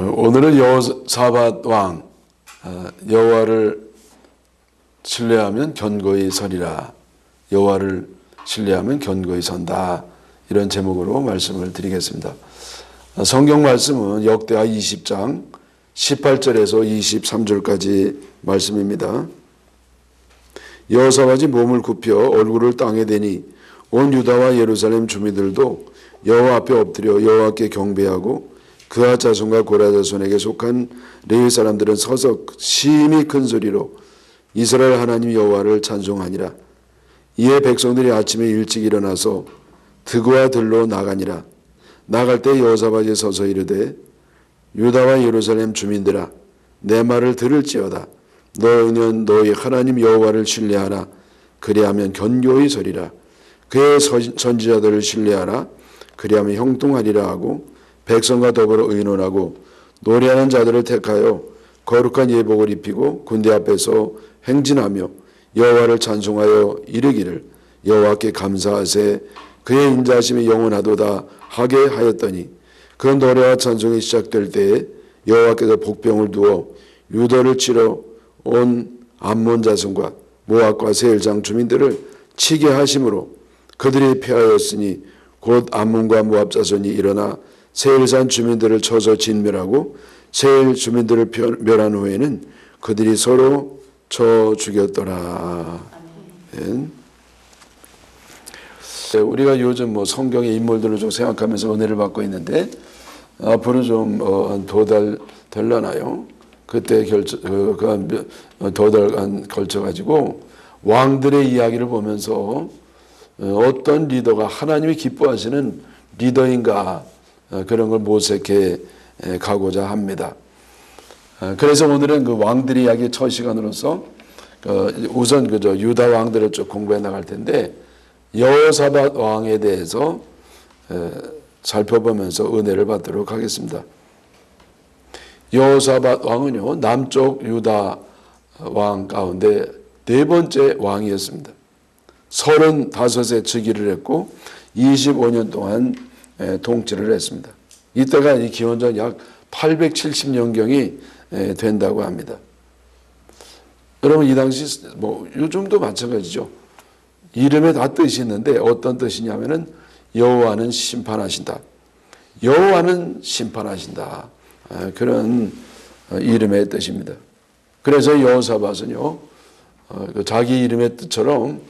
오늘은 여호사밧 왕 여호와를 신뢰하면 견고히 서리라. 여호와를 신뢰하면 견고히 선다. 이런 제목으로 말씀을 드리겠습니다. 성경 말씀은 역대하 20장 18절에서 23절까지 말씀입니다. 여호사밧이 몸을 굽혀 얼굴을 땅에 대니 온 유다와 예루살렘 주민들도 여호와 앞에 엎드려 여호와께 경배하고 그아 자손과 고라 자손에게 속한 레위 사람들은 서서 심히 큰 소리로 이스라엘 하나님 여호와를 찬송하니라. 이에 백성들이 아침에 일찍 일어나서 드그와 들로 나가니라. 나갈 때 여호사밧이 서서 이르되 유다와 예루살렘 주민들아 내 말을 들을지어다. 너희는 너희 하나님 여호와를 신뢰하라. 그리하면 견고히 서리라. 그의 선지자들을 신뢰하라. 그리하면 형통하리라 하고 백성과 더불어 의논하고 노래하는 자들을 택하여 거룩한 예복을 입히고 군대 앞에서 행진하며 여호와를 찬송하여 이르기를 여호와께 감사하세 그의 인자하심이 영원하도다 하게 하였더니 그 노래와 찬송이 시작될 때에 여호와께서 복병을 두어 유다를 치러 온 암몬 자손과 모압과 세일장 주민들을 치게 하심으로 그들이 패하였으니 곧 암몬과 모압 자손이 일어나 세일산 주민들을 쳐서 진멸하고 세일 주민들을 멸한 후에는 그들이 서로 쳐 죽였더라. 우리가 요즘 성경의 인물들을 좀 생각하면서 은혜를 받고 있는데 앞으로 좀 두 달 될라나요? 그때 두 달간 걸쳐가지고 왕들의 이야기를 보면서 어떤 리더가 하나님이 기뻐하시는 리더인가 그런 걸 모색해 가고자 합니다. 그래서 오늘은 그 왕들의 이야기 첫 시간으로서 우선 유다 왕들을 쭉 공부해 나갈 텐데 여호사밧 왕에 대해서 살펴보면서 은혜를 받도록 하겠습니다. 여호사밧 왕은요 남쪽 유다 왕 가운데 네 번째 왕이었습니다. 35세 즉위를 했고 25년 동안 통치를 했습니다. 이때가 기원전 약 870년경이 된다고 합니다. 여러분 이 당시 요즘도 마찬가지죠. 이름에 다 뜻이 있는데 어떤 뜻이냐면은 여호와는 심판하신다. 여호와는 심판하신다. 그런 이름의 뜻입니다. 그래서 여호사밧은요 자기 이름의 뜻처럼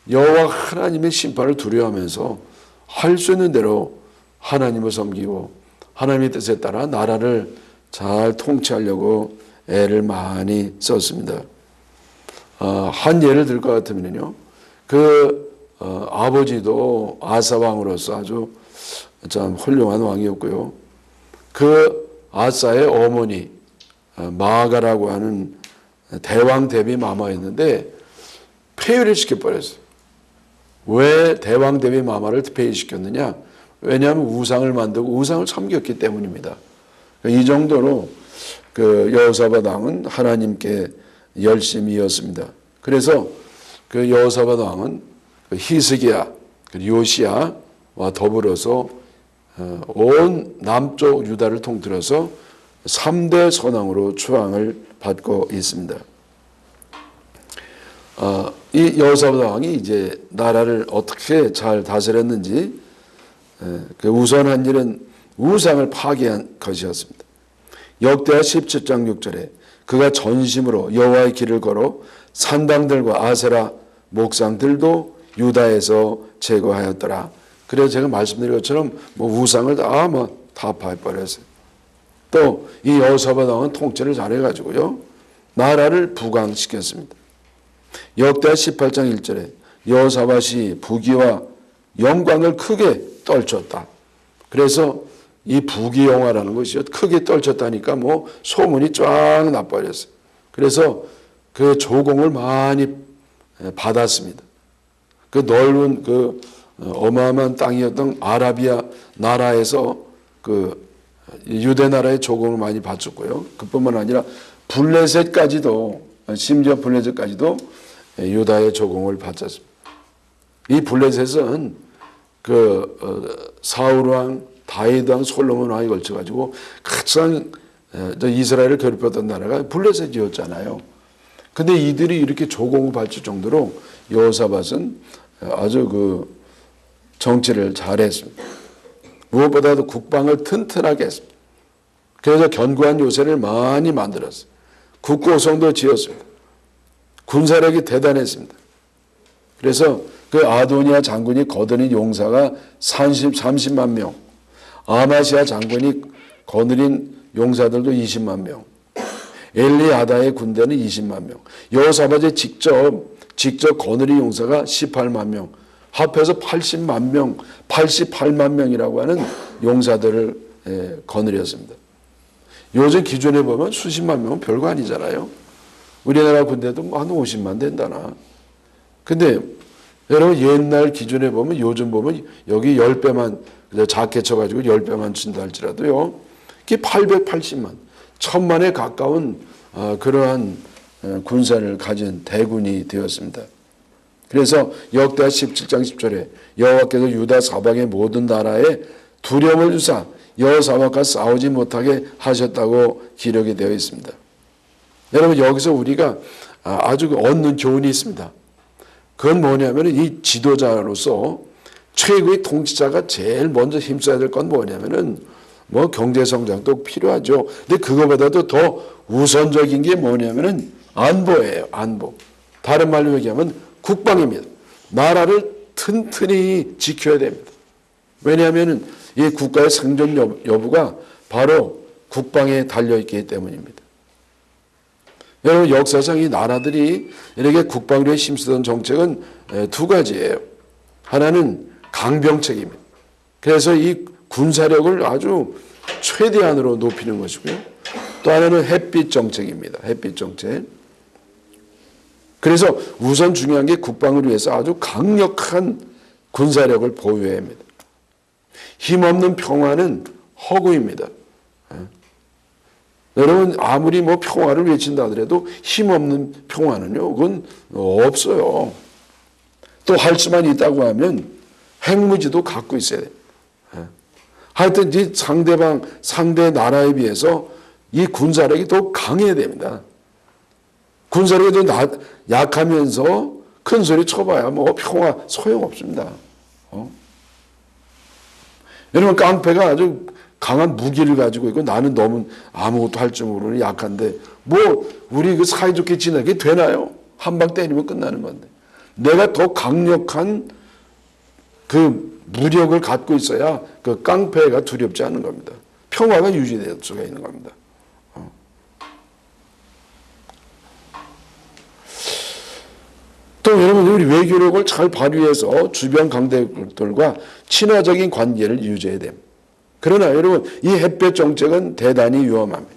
여호와 하나님의 심판을 두려워하면서 할 수 있는 대로 하나님을 섬기고 하나님의 뜻에 따라 나라를 잘 통치하려고 애를 많이 썼습니다. 한 예를 들 것 같으면요, 아버지도 아사 왕으로서 아주 참 훌륭한 왕이었고요. 그 아사의 어머니 마아가라고 하는 대왕 대비 마마였는데 폐위를 시켜버렸어요. 왜 대왕 대비 마마를 폐위시켰느냐? 왜냐하면 우상을 만들고 우상을 섬겼기 때문입니다. 이 정도로 여호사밧 왕은 하나님께 열심이었습니다. 그래서 여호사밧 왕은 히스기야, 요시야와 더불어서 온 남쪽 유다를 통틀어서 3대 선왕으로 추앙을 받고 있습니다. 이 여호사밧 왕이 이제 나라를 어떻게 잘 다스렸는지 우선한 일은 우상을 파괴한 것이었습니다. 역대하 17장 6절에 그가 전심으로 여호와의 길을 걸어 산당들과 아세라 목상들도 유다에서 제거하였더라. 그래서 제가 말씀드린 것처럼 우상을 다 파해버렸어요. 또 이 여호사밧 왕은 통치를 잘해가지고요 나라를 부강시켰습니다. 역대하 18장 1절에 여호사밧이 부귀와 영광을 크게 떨쳤다. 그래서 이 부귀영화라는 것이요 크게 떨쳤다니까 소문이 쫙 나버렸어요. 그래서 그 조공을 많이 받았습니다. 그 넓은 어마어마한 땅이었던 아라비아 나라에서 유대 나라의 조공을 많이 받았고요. 그뿐만 아니라 심지어 블레셋까지도 유다의 조공을 받았습니다. 이 블레셋은 사울 왕, 다윗 왕, 솔로몬 왕에 걸쳐가지고 가장 이스라엘을 괴롭혔던 나라가 블레셋이었잖아요. 근데 이들이 이렇게 조공을 바칠 정도로 여호사밧은 아주 그 정치를 잘했습니다. 무엇보다도 국방을 튼튼하게 했습니다. 그래서 견고한 요새를 많이 만들었어요. 국고성도 지었습니다. 군사력이 대단했습니다. 그래서 그 아도니아 장군이 거느린 용사가 30만 명, 아마시아 장군이 거느린 용사들도 20만 명, 엘리아다의 군대는 20만 명, 여호사밧이 직접 거느린 용사가 18만 명, 합해서 80만 명, 88만 명이라고 하는 용사들을 거느렸습니다. 요즘 기준에 보면 수십만 명은 별거 아니잖아요. 우리나라 군대도 한 50만 된다나. 근데 여러분 옛날 기준에 보면 요즘 보면 여기 10배만 작게 쳐가지고 10배만 친다 할지라도요. 그게 880만, 1000만에 가까운 그러한 군사를 가진 대군이 되었습니다. 그래서 역대하 17장 10절에 여호와께서 유다 사방의 모든 나라에 두려움을 주사 여호사밧과 싸우지 못하게 하셨다고 기록이 되어 있습니다. 여러분 여기서 우리가 아주 얻는 교훈이 있습니다. 그건 뭐냐면 이 지도자로서 최고의 통치자가 제일 먼저 힘써야 될 건 뭐냐면은 뭐 경제 성장도 필요하죠. 근데 그거보다도 더 우선적인 게 뭐냐면은 안보예요. 안보. 다른 말로 얘기하면 국방입니다. 나라를 튼튼히 지켜야 됩니다. 왜냐하면은 이 국가의 생존 여부가 바로 국방에 달려있기 때문입니다. 여러분 역사상 이 나라들이 이렇게 국방을 위해 힘쓰던 정책은 두 가지예요. 하나는 강병책입니다. 그래서 이 군사력을 아주 최대한으로 높이는 것이고요. 또 하나는 햇빛 정책입니다. 햇빛 정책. 그래서 우선 중요한 게 국방을 위해서 아주 강력한 군사력을 보유해야 합니다. 힘없는 평화는 허구입니다. 여러분 아무리 뭐 평화를 외친다 하더라도 힘없는 평화는요 그건 없어요. 또 할 수만 있다고 하면 핵무기도 갖고 있어야 돼요. 하여튼 이 상대 나라에 비해서 이 군사력이 더 강해야 됩니다. 군사력이 더 약하면서 큰 소리 쳐봐야 뭐 평화 소용없습니다. 여러분 깡패가 아주 강한 무기를 가지고 있고 나는 너무 아무것도 할 줄 모르는 약한데 뭐 우리 그 사이좋게 지내게 되나요? 한 방 때리면 끝나는 건데 내가 더 강력한 그 무력을 갖고 있어야 그 깡패가 두렵지 않은 겁니다. 평화가 유지될 수가 있는 겁니다. 또 여러분 우리 외교력을 잘 발휘해서 주변 강대국들과 친화적인 관계를 유지해야 됩니다. 그러나 여러분 이 햇볕 정책은 대단히 위험합니다.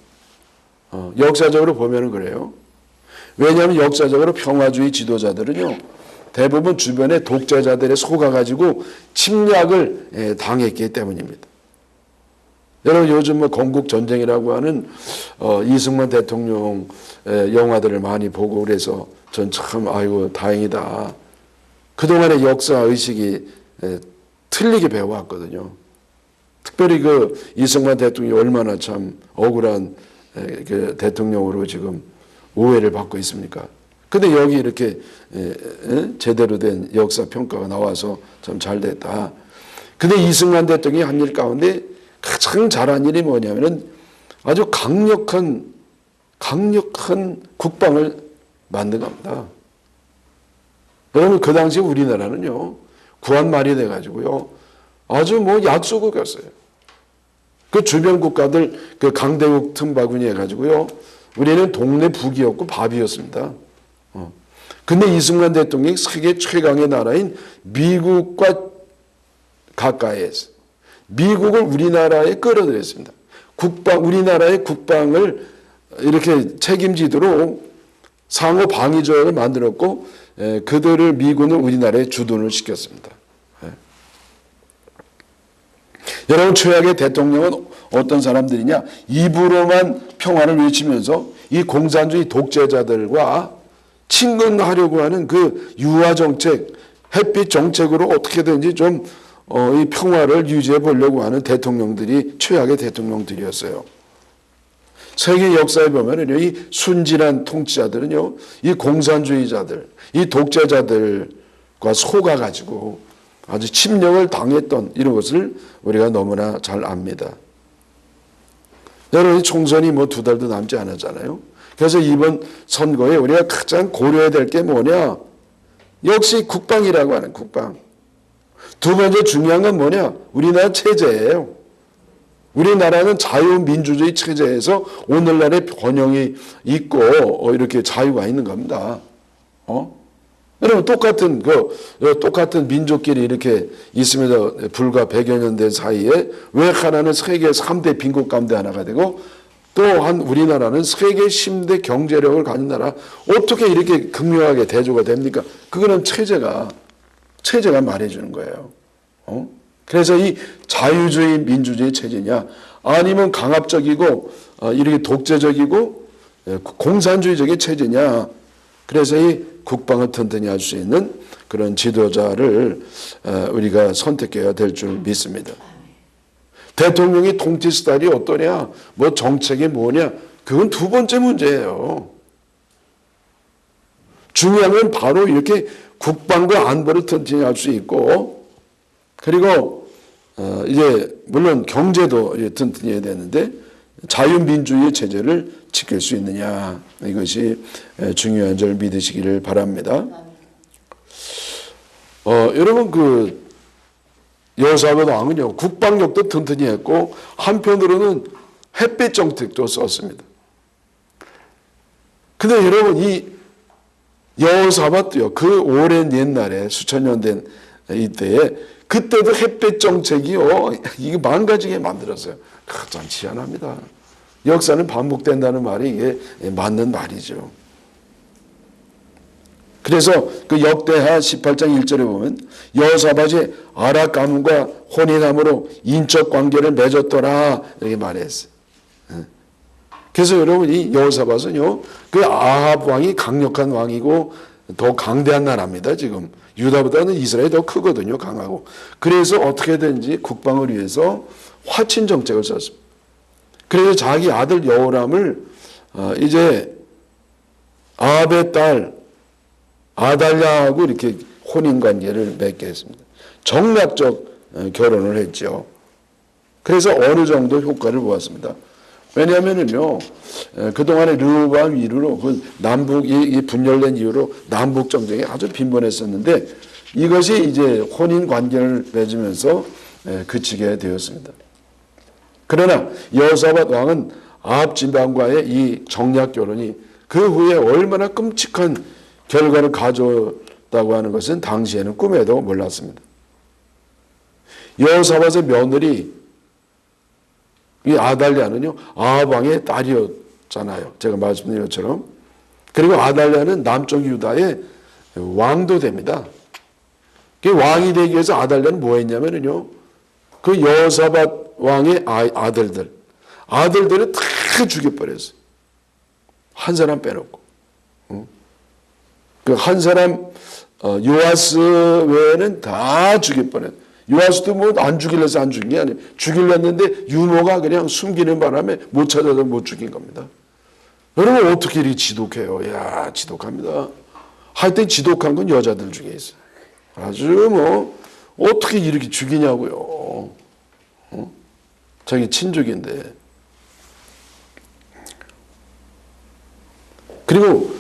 역사적으로 보면 그래요. 왜냐하면 역사적으로 평화주의 지도자들은요 대부분 주변의 독재자들에 속아가지고 침략을 당했기 때문입니다. 여러분 요즘 뭐 건국전쟁이라고 하는 이승만 대통령 영화들을 많이 보고 그래서 전 참 아이고 다행이다. 그동안의 역사 의식이 틀리게 배워왔거든요. 특별히 그 이승만 대통령이 얼마나 참 억울한 그 대통령으로 지금 오해를 받고 있습니까? 근데 여기 이렇게 제대로 된 역사 평가가 나와서 참 잘 됐다. 근데 이승만 대통령이 한 일 가운데 가장 잘한 일이 뭐냐면은 아주 강력한 국방을 만든 겁니다. 여러분 그 당시 우리나라는요 구한말이 돼가지고요 아주 뭐 약소국이었어요. 그 주변 국가들 그 강대국 틈바구니 해가지고요 우리는 동네 북이었고 밥이었습니다. 근데 이승만 대통령이 세계 최강의 나라인 미국과 가까이 했어요. 미국을 우리나라에 끌어들였습니다. 우리나라의 국방을 이렇게 책임지도록 상호 방위 조약을 만들었고 그들을 미군을 우리나라에 주둔을 시켰습니다. 여러분 최악의 대통령은 어떤 사람들이냐? 입으로만 평화를 외치면서 이 공산주의 독재자들과 친근하려고 하는 그 유화 정책, 햇빛 정책으로 어떻게든지 좀 이 평화를 유지해 보려고 하는 대통령들이 최악의 대통령들이었어요. 세계 역사에 보면은요, 이 순진한 통치자들은요, 이 공산주의자들, 이 독재자들과 속아가지고 아주 침략을 당했던 이런 것을 우리가 너무나 잘 압니다. 여러분, 총선이 뭐 2달도 남지 않았잖아요. 그래서 이번 선거에 우리가 가장 고려해야 될 게 뭐냐? 역시 국방이라고 하는 국방. 두 번째 중요한 건 뭐냐? 우리나라 체제예요. 우리나라는 자유민주주의 체제에서 오늘날의 번영이 있고 이렇게 자유가 있는 겁니다. 여러분 똑같은 민족끼리 이렇게 있으면서 불과 100여 년 된 사이에 왜 하나는 세계 3대 빈국 가운데 하나가 되고 또한 우리나라는 세계 10대 경제력을 가진 나라 어떻게 이렇게 극명하게 대조가 됩니까? 그거는 체제가 말해주는 거예요. 그래서 이 자유주의 민주주의 체제냐 아니면 강압적이고 이렇게 독재적이고 공산주의적인 체제냐. 그래서 이 국방을 튼튼히 할 수 있는 그런 지도자를 우리가 선택해야 될 줄 믿습니다. 대통령이 통치 스타일이 어떠냐, 뭐 정책이 뭐냐, 그건 두 번째 문제예요. 중요한 건 바로 이렇게 국방과 안보를 튼튼히 할 수 있고, 그리고 이제 물론 경제도 튼튼히 해야 되는데 자유민주주의 체제를 지킬 수 있느냐, 이것이 중요한 줄 믿으시기를 바랍니다. 여러분 그 여호사밧 왕은요 국방력도 튼튼히 했고 한편으로는 햇빛 정책도 썼습니다. 근데 여러분 이 여호사밧도요 그 오랜 옛날에 수천 년 된 이때에 그때도 햇빛 정책이요 이게 망가지게 만들었어요. 참 희한합니다. 역사는 반복된다는 말이 이게 맞는 말이죠. 그래서 그 역대하 18장 1절에 보면 여호사밧이 아락 가문과 혼인함으로 인적 관계를 맺었더라 이렇게 말했어요. 그래서 여러분 이 여호사밧은요 그 아합 왕이 강력한 왕이고 더 강대한 나라입니다. 지금 유다보다는 이스라엘이 더 크거든요. 강하고. 그래서 어떻게든지 국방을 위해서 화친 정책을 썼습니다. 그래서 자기 아들 여호람을 이제 아합의 딸 아달랴하고 이렇게 혼인관계를 맺게 했습니다. 정략적 결혼을 했죠. 그래서 어느 정도 효과를 보았습니다. 왜냐하면요, 그동안에 르호보암 이후로 그 남북이 분열된 이후로 남북 정쟁이 아주 빈번했었는데 이것이 이제 혼인관계를 맺으면서 그치게 되었습니다. 그러나 여호사밧 왕은 아합 지방과의 이 정략 결혼이 그 후에 얼마나 끔찍한 결과를 가져왔다고 하는 것은 당시에는 꿈에도 몰랐습니다. 여호사밧의 며느리 이 아달랴는요 아합 왕의 딸이었잖아요. 제가 말씀드린 것처럼. 그리고 아달랴는 남쪽 유다의 왕도 됩니다. 그 왕이 되기 위해서 아달랴는 뭐 했냐면요 그 여호사밧 왕의 아들들을 다 죽여버렸어요. 한 사람 빼놓고. 그 한 사람 요아스 외에는 다 죽일 뻔했어요. 요아스도 뭐 안 죽이려서 안 죽인 게 아니에요. 죽이려 했는데 유모가 그냥 숨기는 바람에 못 찾아서 못 죽인 겁니다. 여러분 어떻게 이렇게 지독해요? 야 지독합니다. 하여튼 지독한 건 여자들 중에 있어요. 아주 뭐 어떻게 이렇게 죽이냐고요. 자기 친족인데. 그리고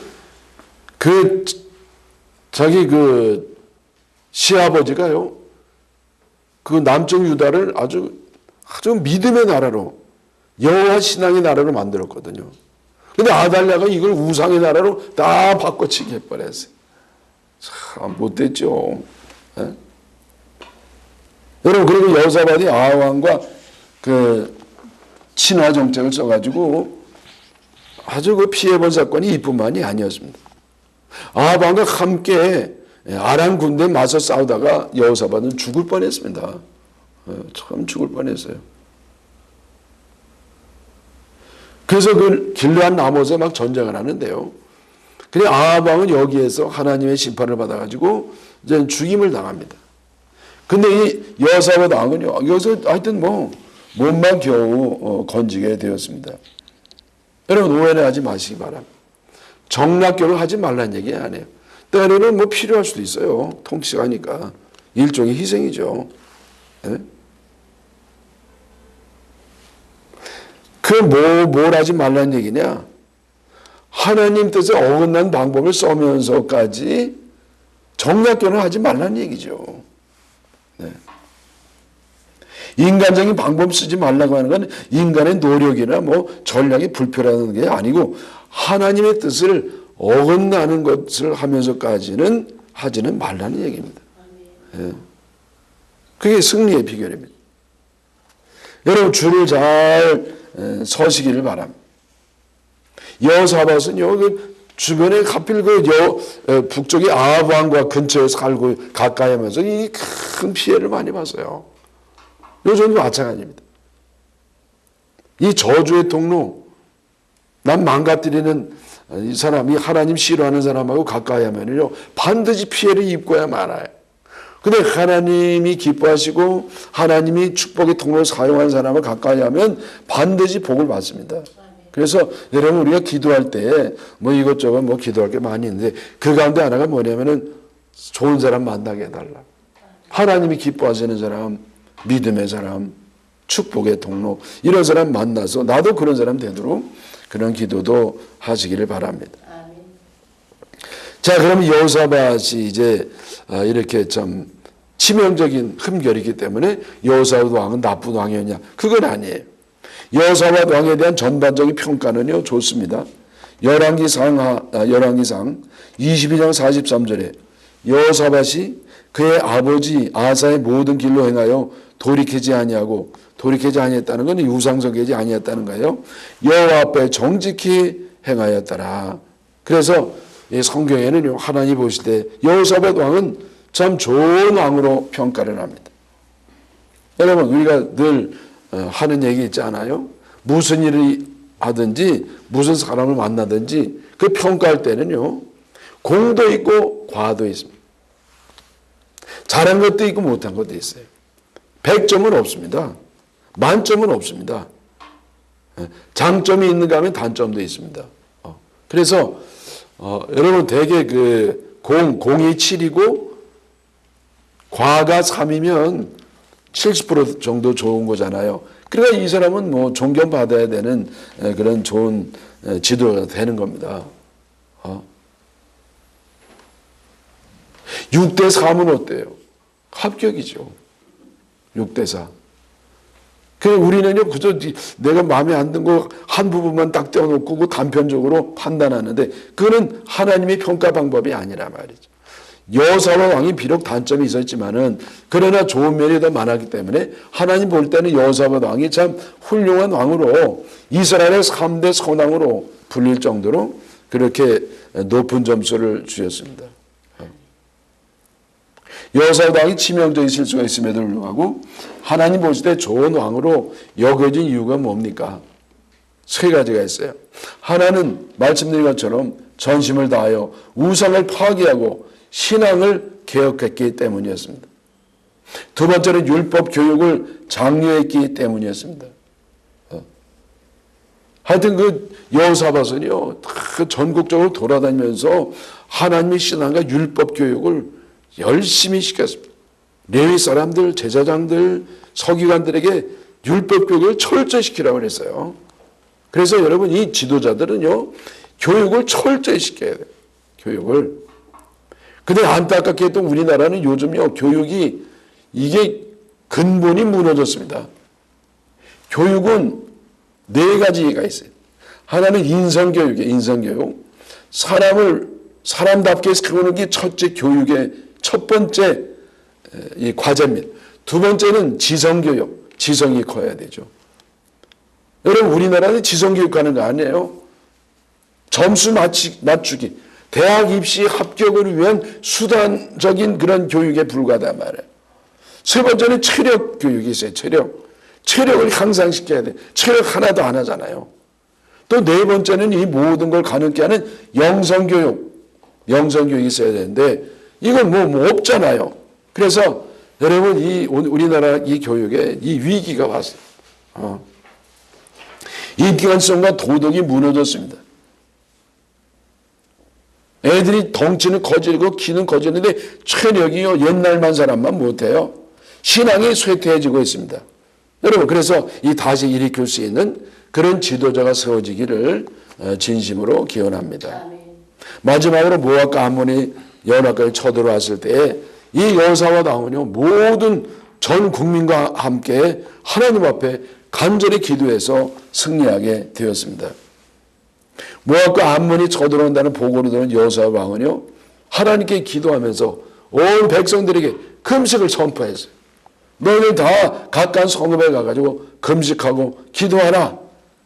자기 시아버지가요, 그 남쪽 유다를 아주 믿음의 나라로, 여호와 신앙의 나라로 만들었거든요. 근데 아달랴가 이걸 우상의 나라로 다 바꿔치기 해버렸어요. 참 못됐죠. 네? 여러분, 그리고 여호사밧이 아합왕과 친화 정책을 써가지고 아주 피해본 사건이 이뿐만이 아니었습니다. 아합왕과 함께 아람 군대에 맞서 싸우다가 여호사밧은 죽을 뻔했습니다. 참 죽을 뻔했어요. 그래서 그 길르앗 라못에 막 전쟁을 하는데요. 그래 아합왕은 여기에서 하나님의 심판을 받아가지고 이제 죽임을 당합니다. 근데 이 여호사밧 왕은요 여기서 하여튼 몸만 겨우 건지게 되었습니다. 여러분 오해는 하지 마시기 바랍니다. 정락교를 하지 말라는 얘기 아니에요. 때로는 뭐 필요할 수도 있어요. 통치가니까. 일종의 희생이죠. 네? 뭘 하지 말라는 얘기냐? 하나님 뜻에 어긋난 방법을 써면서까지 정략교는 하지 말라는 얘기죠. 네. 인간적인 방법 쓰지 말라고 하는 건 인간의 노력이나 뭐 전략이 불필요하다는 게 아니고 하나님의 뜻을 어긋나는 것을 하면서까지는 하지는 말라는 얘기입니다. 네. 그게 승리의 비결입니다. 여러분 줄을 잘 서시기를 바랍니다. 여호사밧은요, 그 주변에 하필 북쪽의 아합 왕과 근처에 살고 가까이 하면서 이 큰 피해를 많이 봤어요. 요즘도 마찬가지입니다. 이 저주의 통로, 남 망가뜨리는 이 사람이 하나님 싫어하는 사람하고 가까이 하면요, 반드시 피해를 입고야 말아요. 근데 하나님이 기뻐하시고 하나님이 축복의 통로를 사용한 사람을 가까이 하면 반드시 복을 받습니다. 그래서 여러분 우리가 기도할 때 뭐 이것저것 뭐 기도할 게 많이 있는데 그 가운데 하나가 뭐냐면은 좋은 사람 만나게 해달라. 하나님이 기뻐하시는 사람, 믿음의 사람, 축복의 통로 이런 사람 만나서 나도 그런 사람 되도록 그런 기도도 하시기를 바랍니다. 자, 그럼 여호사밧이 이제 이렇게 좀 치명적인 흠결이기 때문에 여호사밧 왕은 나쁜 왕이었냐? 그건 아니에요. 여호사밧 왕에 대한 전반적인 평가는요 좋습니다. 열왕기상 22장 43절에 여호사밧이 그의 아버지 아사의 모든 길로 행하여 돌이키지 아니했다는 건 우상숭배하지 아니했다는 거예요. 여호와 앞에 정직히 행하였더라. 그래서 이 성경에는 하나님 보실 때 여호사밧 왕은 참 좋은 왕으로 평가를 합니다. 여러분 우리가 늘 하는 얘기 있지 않아요? 무슨 일을 하든지 무슨 사람을 만나든지 그 평가할 때는요 공도 있고 과도 있습니다. 잘한 것도 있고 못한 것도 있어요. 100점은 없습니다. 만점은 없습니다. 장점이 있는가 하면 단점도 있습니다. 그래서 여러분 대개 공이 7이고 과가 3이면 70% 정도 좋은 거잖아요. 그러니까 이 사람은 뭐 존경받아야 되는 그런 좋은 지도가 되는 겁니다. 6대 3은 어때요? 합격이죠. 6대 4. 그래 우리는요 그저 내가 마음에 안 든 거 한 부분만 딱 떼어놓고 그 단편적으로 판단하는데 그거는 하나님의 평가 방법이 아니라 말이죠. 여호사밧 왕이 비록 단점이 있었지만은 그러나 좋은 면이 더 많았기 때문에 하나님 볼 때는 여호사밧 왕이 참 훌륭한 왕으로 이스라엘의 3대 선왕으로 불릴 정도로 그렇게 높은 점수를 주셨습니다. 여호사밧 왕이 치명적인 실수가 있음에도 불구하고 하나님 보실 때 좋은 왕으로 여겨진 이유가 뭡니까? 세 가지가 있어요. 하나는 말씀드린 것처럼 전심을 다하여 우상을 파괴하고 신앙을 개혁했기 때문이었습니다. 두 번째는 율법 교육을 장려했기 때문이었습니다. 하여튼 그 여호사밧은요 전국적으로 돌아다니면서 하나님의 신앙과 율법 교육을 열심히 시켰습니다. 레위 사람들, 제사장들, 서기관들에게 율법 교육을 철저히 시키라고 그랬어요. 그래서 여러분 이 지도자들은요 교육을 철저히 시켜야 돼요. 교육을. 근데 안타깝게도 우리나라는 요즘요 교육이 이게 근본이 무너졌습니다. 교육은 네 가지가 있어요. 하나는 인성교육이에요. 인성교육. 사람답게 세우는 게 첫째 교육의 첫 번째 이 과제입니다. 두 번째는 지성교육. 지성이 커야 되죠. 여러분 우리나라는 지성교육하는 거 아니에요. 점수 맞추기. 대학 입시 합격을 위한 수단적인 그런 교육에 불과하단 말이에요. 세 번째는 체력 교육이 있어요. 체력을 향상시켜야 돼. 체력 하나도 안 하잖아요. 또 네 번째는 이 모든 걸 가능케 하는 영성교육이 있어야 되는데 이건 뭐 없잖아요. 그래서 여러분 우리나라 이 교육에 이 위기가 왔어요. 인간성과 도덕이 무너졌습니다. 애들이 덩치는 거지르고 키는 거지르는데 체력이요 옛날만 사람만 못해요. 신앙이 쇠퇴해지고 있습니다. 여러분, 그래서 이 다시 일으킬 수 있는 그런 지도자가 세워지기를 진심으로 기원합니다. 마지막으로 모압과 암몬이 연합까지 쳐들어왔을 때 이 여호사밧 왕은요 모든 전 국민과 함께 하나님 앞에 간절히 기도해서 승리하게 되었습니다. 모압과 암몬이 쳐들어온다는 보고를 들은 여호사밧 왕은요 하나님께 기도하면서 온 백성들에게 금식을 선포했어요. 너희들 다 가까운 성읍에 가가지고 금식하고 기도하라.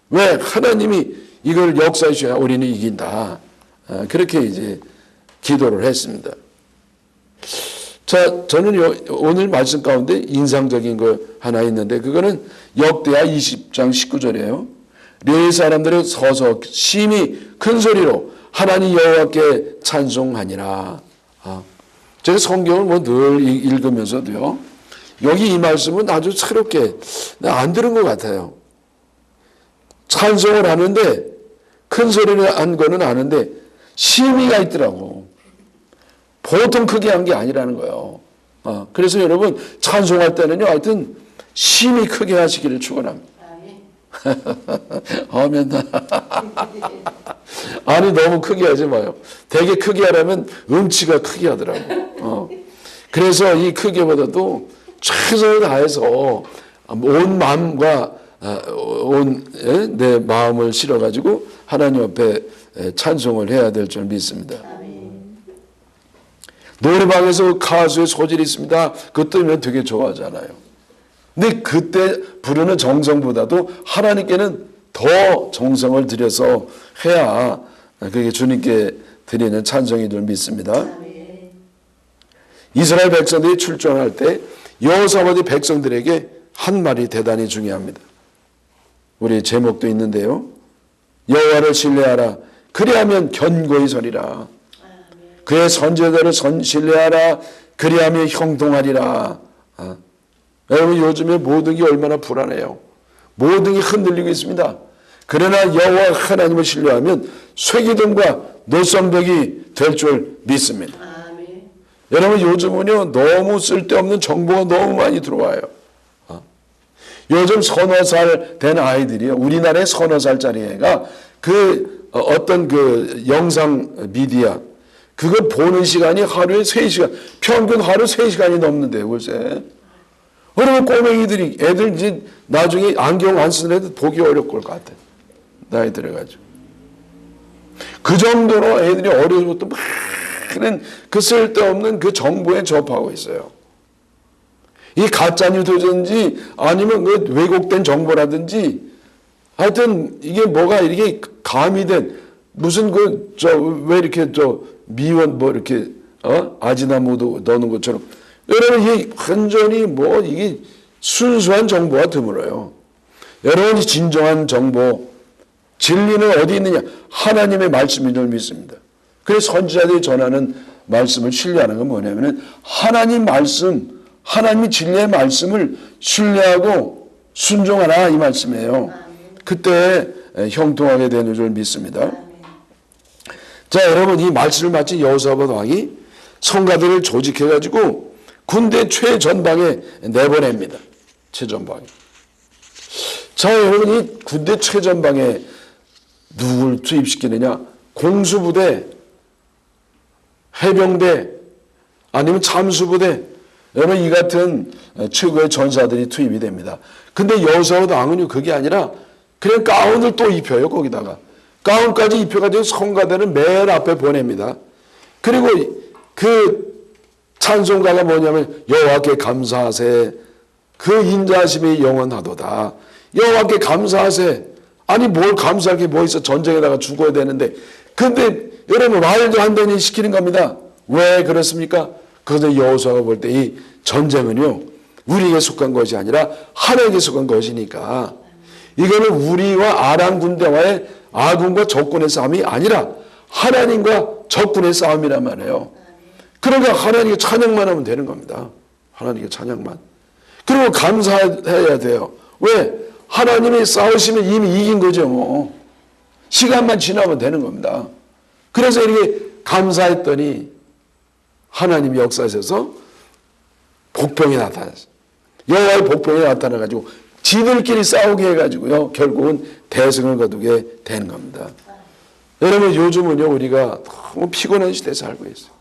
왜? 하나님이 이걸 역사해 주셔야 우리는 이긴다. 그렇게 이제 기도를 했습니다. 자, 저는 오늘 말씀 가운데 인상적인 거 하나 있는데 그거는 역대하 20장 19절이에요. 레위 사람들이 서서 심히 큰 소리로 하나님 여호와께 찬송하니라. 제가 성경을 뭐 늘 읽으면서도요. 여기 이 말씀은 아주 새롭게 안 들은 것 같아요. 찬송을 하는데 큰 소리를 한 거는 아는데 심의가 있더라고. 보통 크게 한 게 아니라는 거예요. 그래서 여러분 찬송할 때는요 하여튼 심히 크게 하시기를 축원합니다. 아멘. 아니 너무 크게 하지 마요. 되게 크게 하려면 음치가 크게 하더라고. 그래서 이 크게보다도 최선을 다해서 온 마음과 온 내 마음을 실어가지고 하나님 앞에 찬송을 해야 될 줄 믿습니다. 노래방에서 가수의 소질이 있습니다. 그것 들으면 되게 좋아하잖아요. 근데 그때 부르는 정성보다도 하나님께는 더 정성을 들여서 해야 그게 주님께 드리는 찬송이 줄 믿습니다. 이스라엘 백성들이 출전할 때 여호사밧이 백성들에게 한 말이 대단히 중요합니다. 우리 제목도 있는데요. 여호와를 신뢰하라. 그리하면 견고히 서리라. 그의 선지자들을 신뢰하라. 그리하면 형통하리라. 여러분 요즘에 모든 게 얼마나 불안해요. 모든 게 흔들리고 있습니다. 그러나 여호와 하나님을 신뢰하면 쇠기둥과 노선벽이 될 줄 믿습니다. 여러분 요즘은요 너무 쓸데없는 정보가 너무 많이 들어와요. 요즘 서너 살 된 아이들이요. 우리나라의 서너 살짜리 애가 그 어떤 그 영상 미디어 그걸 보는 시간이 하루에 3시간, 평균 하루 3시간이 넘는데요, 글쎄. 그러면 꼬맹이들이, 애들 이제 나중에 안경 안 쓰는 애들 보기 어려울 것 같아. 나이 들어가지고. 그 정도로 애들이 어려서부터 많은 그 쓸데없는 그 정보에 접하고 있어요. 이 가짜뉴스든지 아니면 그 왜곡된 정보라든지 하여튼 이게 뭐가 이렇게 가미된 무슨 왜 이렇게 미원 뭐 이렇게 아지나무도 넣는 것처럼 여러분 이게 완전히 뭐 이게 순수한 정보가 드물어요. 여러분 진정한 정보 진리는 어디 있느냐? 하나님의 말씀인 줄 믿습니다. 그래서 선지자들이 전하는 말씀을 신뢰하는 건 뭐냐면은 하나님 말씀, 하나님이 진리의 말씀을 신뢰하고 순종하라 이 말씀이에요. 그때 형통하게 되는 줄 믿습니다. 자, 여러분 이 말씀을 마친 여호사밧 왕이 성가들을 조직해가지고 군대 최전방에 내보냅니다. 최전방에. 자, 여러분 이 군대 최전방에 누굴 투입시키느냐? 공수부대, 해병대, 아니면 잠수부대, 여러분 이 같은 최고의 전사들이 투입이 됩니다. 근데 여호사밧 왕은요 그게 아니라 그냥 가운을 또 입혀요. 거기다가 가운까지 입혀가지고 성가대를 맨 앞에 보냅니다. 그리고 그 찬송가가 뭐냐면 여호와께 감사하세 그 인자하심이 영원하도다. 여호와께 감사하세. 아니 뭘 감사할 게 뭐 있어. 전쟁에다가 죽어야 되는데. 근데 여러분 말도 안 되는 일 시키는 겁니다. 왜 그렇습니까? 그런데 여호수아가 볼 때 이 전쟁은요 우리에게 속한 것이 아니라 하나님께 속한 것이니까 이거는 우리와 아람 군대와의 아군과 적군의 싸움이 아니라 하나님과 적군의 싸움이란 말이에요. 그러니까 하나님께 찬양만 하면 되는 겁니다. 하나님께 찬양만. 그리고 감사해야 돼요. 왜? 하나님이 싸우시면 이미 이긴 거죠. 뭐. 시간만 지나면 되는 겁니다. 그래서 이렇게 감사했더니 하나님이 역사하셔서 복병이 나타났어요. 여호와의 복병이 나타나가지고 지들끼리 싸우게 해가지고요. 결국은 대승을 거두게 된 겁니다. 여러분 요즘은요 우리가 너무 피곤한 시대에 살고 있어요.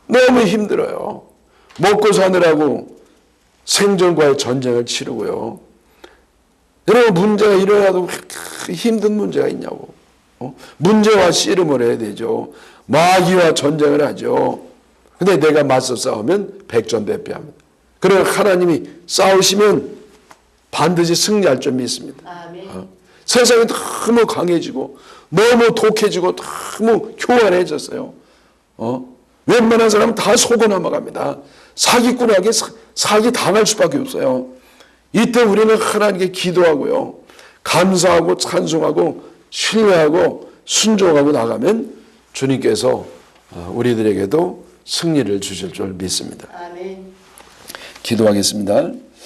너무 힘들어요. 먹고 사느라고 생존과의 전쟁을 치르고요. 여러분 문제가 일어나도 힘든 문제가 있냐고. 문제와 씨름을 해야 되죠. 마귀와 전쟁을 하죠. 근데 내가 맞서 싸우면 백전백패합니다. 그러나 하나님이 싸우시면 반드시 승리할 줄 믿습니다. 아멘. 세상이 너무 강해지고 너무 독해지고 너무 교활해졌어요. 웬만한 사람은 다 속어 넘어갑니다. 사기꾼에게 사기 당할 수밖에 없어요. 이때 우리는 하나님께 기도하고요. 감사하고 찬송하고 신뢰하고 순종하고 나가면 주님께서 우리들에게도 승리를 주실 줄 믿습니다. 아멘. 기도하겠습니다.